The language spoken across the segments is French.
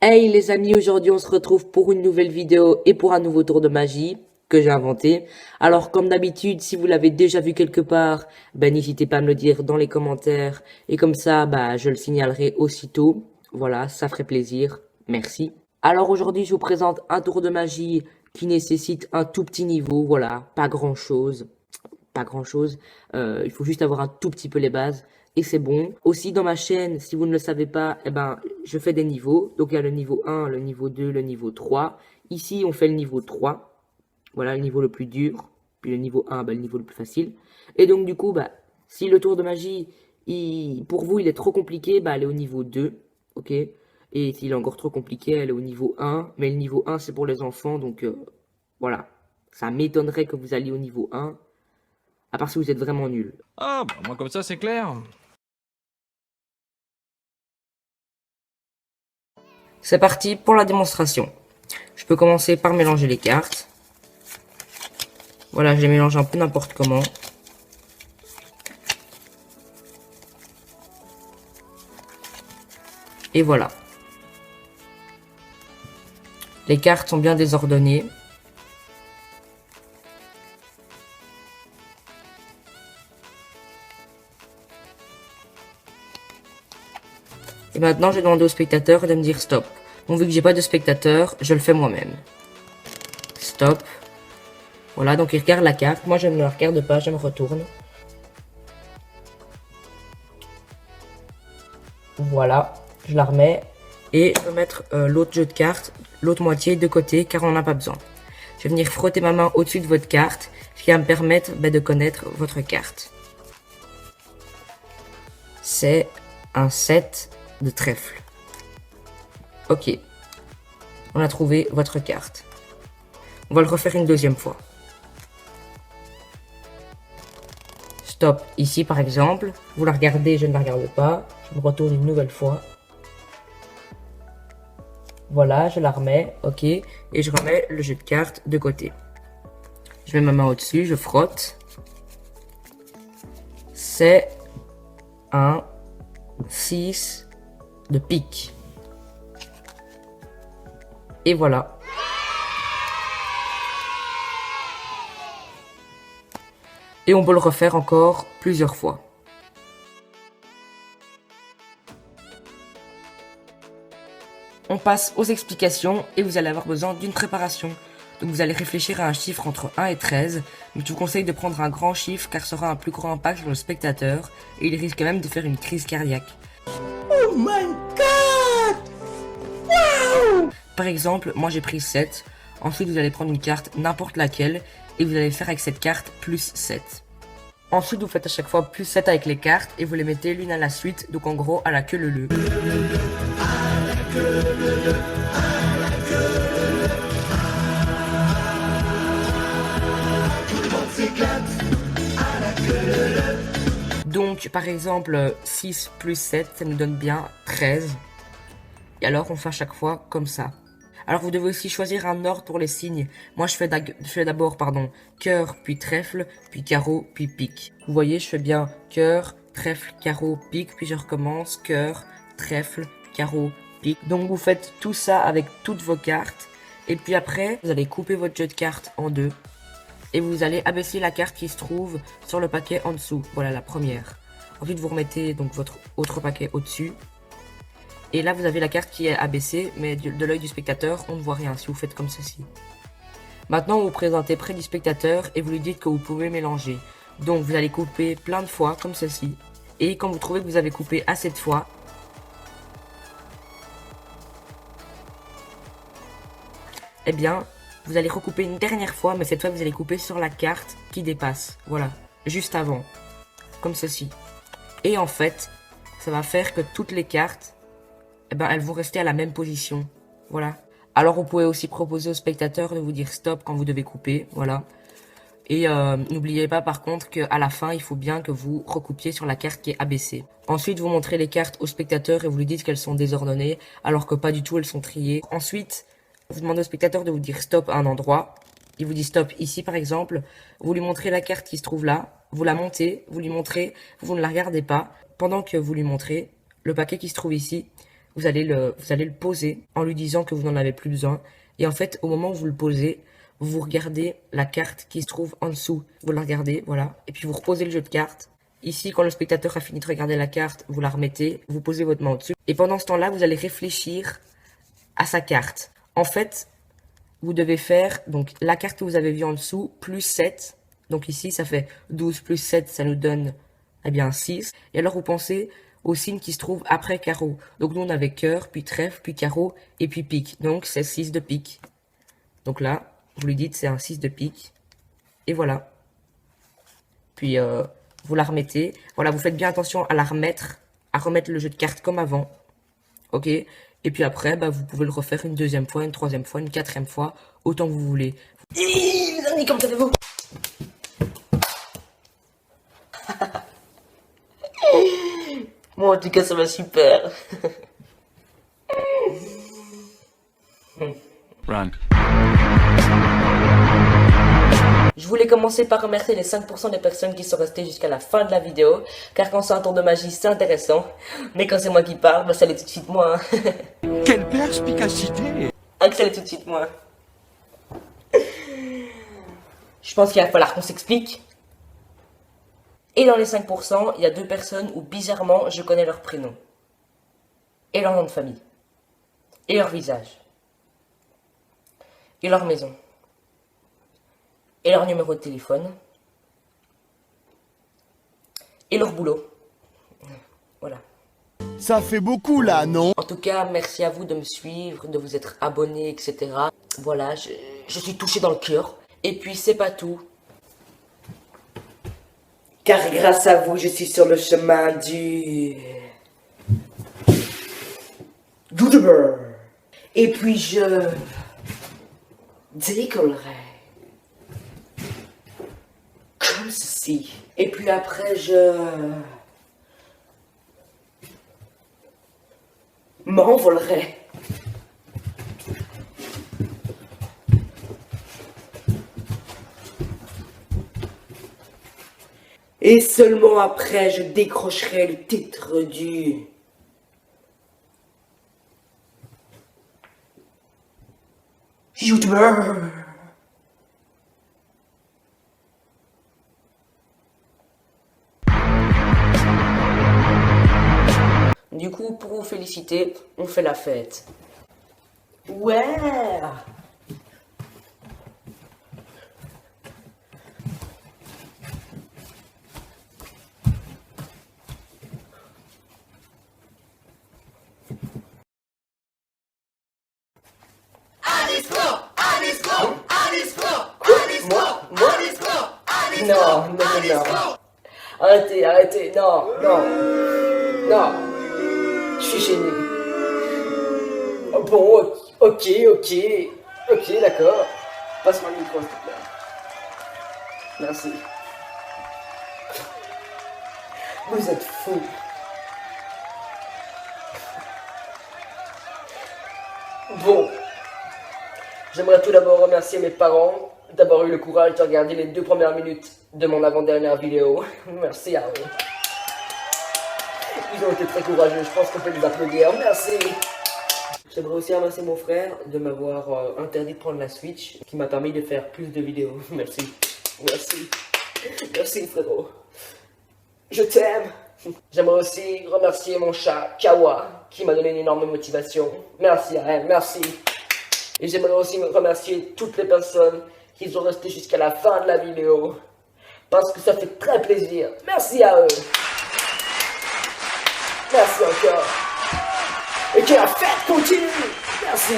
Hey les amis, aujourd'hui on se retrouve pour une nouvelle vidéo et pour un nouveau tour de magie que j'ai inventé. Alors comme d'habitude, si vous l'avez déjà vu quelque part, ben n'hésitez pas à me le dire dans les commentaires et comme ça, bah je le signalerai aussitôt. Voilà, ça ferait plaisir. Merci. Alors aujourd'hui, je vous présente un tour de magie qui nécessite un tout petit niveau, voilà, pas grand-chose. Pas grand-chose. Il faut juste avoir un tout petit peu les bases et c'est bon. Aussi dans ma chaîne, si vous ne le savez pas, eh ben, je fais des niveaux. Donc il y a le niveau 1, le niveau 2, le niveau 3. Ici, on fait le niveau 3. Voilà, le niveau le plus dur. Puis le niveau 1, ben, le niveau le plus facile. Et donc du coup, bah, si le tour de magie, pour vous, il est trop compliqué, bah, allez au niveau 2. Ok. Et s'il est encore trop compliqué, allez au niveau 1. Mais le niveau 1, c'est pour les enfants. Donc voilà. Ça m'étonnerait que vous alliez au niveau 1. À part si vous êtes vraiment nul. Ah, bah, moi comme ça c'est clair. C'est parti pour la démonstration. Je peux commencer par mélanger les cartes. Voilà, je les mélange un peu n'importe comment. Et voilà. Les cartes sont bien désordonnées. Et maintenant, je vais demander au spectateur de me dire stop. Bon, vu que j'ai pas de spectateur, je le fais moi-même. Stop. Voilà, donc il regarde la carte. Moi, je ne la regarde pas, je me retourne. Voilà, je la remets. Et je vais mettre l'autre jeu de cartes, l'autre moitié de côté, car on n'en a pas besoin. Je vais venir frotter ma main au-dessus de votre carte, ce qui va me permettre de connaître votre carte. C'est un 7 de trèfle. Ok, on a trouvé votre carte. On va le refaire une deuxième fois. Stop, ici par exemple, vous la regardez, je ne la regarde pas. Je me retourne une nouvelle fois. Voilà, je la remets, ok, et je remets le jeu de cartes de côté. Je mets ma main au-dessus, je frotte. C'est un 6 de pique. Et voilà. Et on peut le refaire encore plusieurs fois. On passe aux explications et vous allez avoir besoin d'une préparation. Donc vous allez réfléchir à un chiffre entre 1 et 13, mais je vous conseille de prendre un grand chiffre car ça aura un plus grand impact sur le spectateur et il risque même de faire une crise cardiaque. Oh my god! Wow! Par exemple, moi j'ai pris 7, ensuite vous allez prendre une carte n'importe laquelle et vous allez faire avec cette carte plus 7. Ensuite vous faites à chaque fois plus 7 avec les cartes et vous les mettez l'une à la suite, donc en gros à la queue leu. Donc par exemple 6 plus 7 ça nous donne bien 13. Et alors on fait à chaque fois comme ça. Alors vous devez aussi choisir un ordre pour les signes. Moi je fais d'abord cœur, puis trèfle, puis carreau, puis pique. Vous voyez, je fais bien cœur, trèfle, carreau, pique, puis je recommence cœur, trèfle, carreau, pique. Donc vous faites tout ça avec toutes vos cartes. Et puis après, vous allez couper votre jeu de cartes en deux. Et vous allez abaisser la carte qui se trouve sur le paquet en dessous. Voilà la première. Ensuite vous remettez donc votre autre paquet au-dessus. Et là, vous avez la carte qui est abaissée, mais de l'œil du spectateur, on ne voit rien si vous faites comme ceci. Maintenant, vous vous présentez près du spectateur et vous lui dites que vous pouvez mélanger. Donc, vous allez couper plein de fois, comme ceci. Et quand vous trouvez que vous avez coupé assez de fois, eh bien, vous allez recouper une dernière fois, mais cette fois, vous allez couper sur la carte qui dépasse. Voilà, juste avant. Comme ceci. Et en fait, ça va faire que toutes les cartes, eh ben, elles vont rester à la même position. Voilà. Alors, vous pouvez aussi proposer au spectateur de vous dire stop quand vous devez couper. Voilà. Et n'oubliez pas par contre qu'à la fin, il faut bien que vous recoupiez sur la carte qui est abaissée. Ensuite, vous montrez les cartes au spectateur et vous lui dites qu'elles sont désordonnées, alors que pas du tout, elles sont triées. Ensuite, vous demandez au spectateur de vous dire stop à un endroit. Il vous dit stop ici par exemple. Vous lui montrez la carte qui se trouve là. Vous la montez, vous lui montrez, vous ne la regardez pas. Pendant que vous lui montrez le paquet qui se trouve ici, vous allez le poser en lui disant que vous n'en avez plus besoin. Et en fait, au moment où vous le posez, vous regardez la carte qui se trouve en dessous. Vous la regardez, voilà. Et puis vous reposez le jeu de cartes. Ici, quand le spectateur a fini de regarder la carte, vous la remettez, vous posez votre main au-dessus. Et pendant ce temps-là, vous allez réfléchir à sa carte. En fait, vous devez faire donc la carte que vous avez vue en dessous, plus 7. Donc ici, ça fait 12 plus 7, ça nous donne eh bien 6. Et alors, vous pensez au signe qui se trouve après carreau. Donc nous, on avait cœur, puis trèfle, puis carreau, et puis pique. Donc c'est 6 de pique. Donc là, vous lui dites c'est un 6 de pique. Et voilà. Puis vous la remettez. Voilà, vous faites bien attention à la remettre, à remettre le jeu de cartes comme avant. Ok. Et puis après, bah, vous pouvez le refaire une deuxième fois, une troisième fois, une quatrième fois, autant que vous voulez. Les amis, comment allez-vous? Moi, en tout cas, ça va super. Run. Je voulais commencer par remercier les 5% des personnes qui sont restées jusqu'à la fin de la vidéo, car quand c'est un tour de magie, c'est intéressant, mais quand c'est moi qui parle, bah ça l'est tout de suite moi. Quelle perspicacité! Ah, que ça l'est tout de suite moi. Je pense qu'il va falloir qu'on s'explique. Et dans les 5%, il y a 2 personnes où bizarrement je connais leur prénom. Et leur nom de famille. Et leur visage. Et leur maison. Et leur numéro de téléphone. Et leur boulot. Voilà. Ça fait beaucoup là, non? En tout cas, merci à vous de me suivre, de vous être abonné, etc. Voilà, je suis touché dans le cœur. Et puis, c'est pas tout. Car grâce à vous, je suis sur le chemin du YouTuber. Et puis, je décollerai. Comme ceci. Et puis après, je m'envolerai. Et seulement après, je décrocherai le titre du YouTuber. Du coup, pour vous féliciter, on fait la fête. Ouais! Non, non, non. Arrêtez, arrêtez, non, non, non. Je suis gêné. Oh, bon, ok, d'accord. Passe-moi le micro, s'il te plaît. Merci. Vous êtes fous. Bon. J'aimerais tout d'abord remercier mes parents d'avoir eu le courage de regarder les 2 premières minutes de mon avant-dernière vidéo. Merci à eux. Ils ont été très courageux, je pense qu'on peut les applaudir. Merci. J'aimerais aussi remercier mon frère de m'avoir interdit de prendre la Switch, qui m'a permis de faire plus de vidéos. Merci. Merci. Merci frérot. Je t'aime. J'aimerais aussi remercier mon chat, Kawa, qui m'a donné une énorme motivation. Merci à elle, merci. Et j'aimerais aussi remercier toutes les personnes qui sont restées jusqu'à la fin de la vidéo. Parce que ça fait très plaisir. Merci à eux. Merci encore. Et que la fête continue. Merci.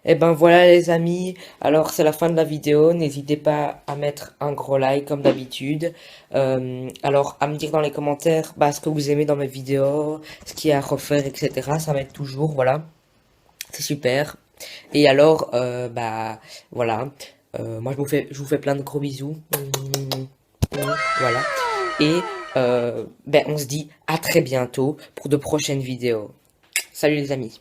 Et ben voilà les amis, alors c'est la fin de la vidéo, n'hésitez pas à mettre un gros like comme d'habitude, alors à me dire dans les commentaires ce que vous aimez dans mes vidéos, ce qu'il y a à refaire, etc. Ça m'aide toujours, voilà, c'est super. Et alors, voilà, moi je vous fais plein de gros bisous, voilà, et on se dit à très bientôt pour de prochaines vidéos. Salut les amis.